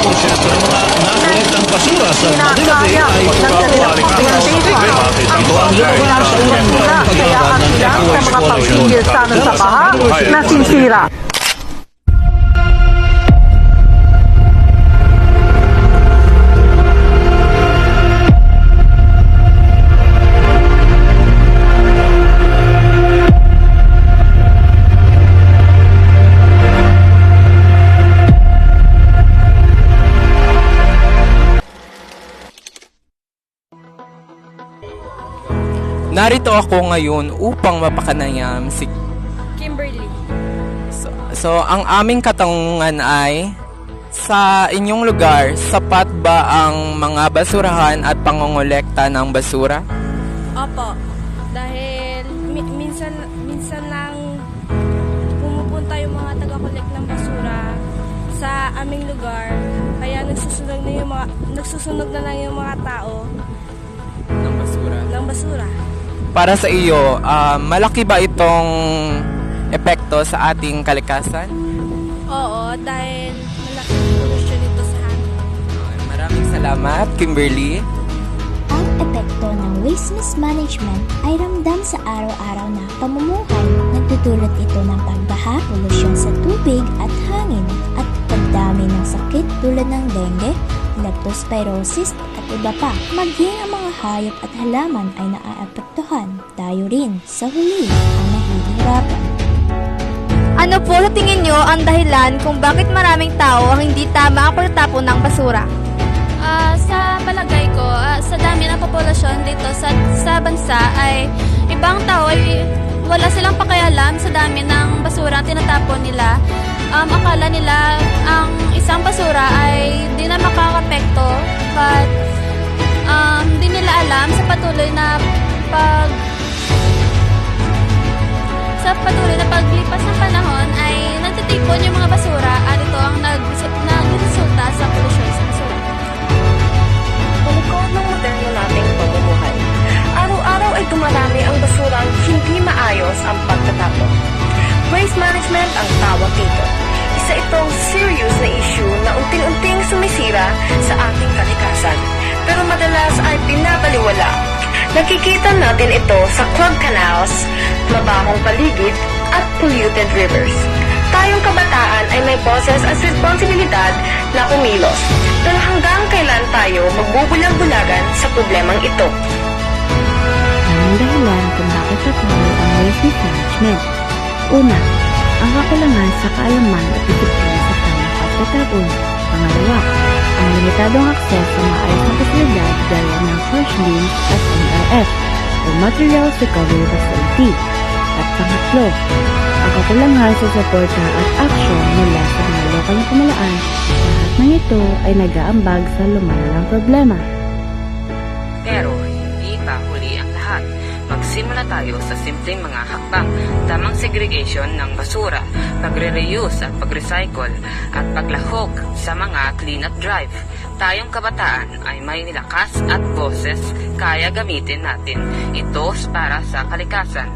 porsyento ng mga nakolektang basura sa Marinate ay pagkakawari ka ito ang lugar sa unang pag-aaral ng Eco-Waste Coalition. sa baha na sinsira. Narito ako ngayon upang mapakanayam si Kimberly. So, ang aming katanungan ay, sa inyong lugar, sapat ba ang mga basurahan at pangongolekta ng basura? Opo. Dahil minsan lang pumupunta yung mga taga-collect ng basura sa aming lugar. Kaya nagsusunog na lang yung mga tao Ng basura. ng basura. Para sa iyo, malaki ba itong epekto sa ating kalikasan? Oo, dahil malaking pollution ito sa amin. Maraming salamat, Kimberly. Ang epekto ng waste mismanagement ay ramdam sa araw-araw na pamumuhay. Nagdudulot ito ng pagbaha, polusyon sa tubig at hangin, at pagdami ng sakit tulad ng dengue, leptospirosis at iba pa. Maging ang mga hayop at halaman ay naaapektuhan. Tayo rin sa huli ang nahihirapan. Ano po sa tingin nyo ang dahilan kung bakit maraming tao ang hindi tama ang pagtatapon ng basura? Sa palagay ko, sa dami ng populasyon dito sa bansa ay ibang tao ay wala silang pakialam sa dami ng basura ang tinatapon nila. Akala nila ang isang basura ay di na makakapekto, but di nila alam sa patuloy na paglipas ng panahon ay nagtitipon yung mga basura at ito ang nagresulta sa polusyon sa basura. Palikod ng moderno nating pamumuhay, araw-araw ay dumarami ang basurang hindi maayos ang pagtatapon. Waste management ang tawag dito. Isa itong serious na issue na unting-unting sumisira sa ating kalikasan, pero madalas ay binabaliwala. Nakikita natin ito sa clogged canals, mabahong paligid at polluted rivers. Tayong kabataan ay may boses at responsibilidad na kumilos. Pero hanggang kailan tayo magbubulag-bulagan sa problemang ito? Ang dahilan kung bakit tatayo ang waste mismanagement. Una, ang kakulangan sa kaalaman at disiplina sa tamang pagtatapon. Pangalawa, ang limitadong akses sa maayos na pasilidad gaya ng fresh bins at MRF o Materials Recovery Facility. At pangatlo, ang kakulangan sa suporta at aksyon mula sa mga lokal na pamahalaan. Lahat ng ito ay nag-aambag sa lumalalang problema. Pero hindi pa huli ang lahat. Magsimula tayo sa simpleng mga hakbang, tamang segregation ng basura, pagre-reuse at pag-recycle, at paglahok sa mga clean-up drive. Tayong kabataan ay may nilakas at boses, kaya gamitin natin ito para sa kalikasan.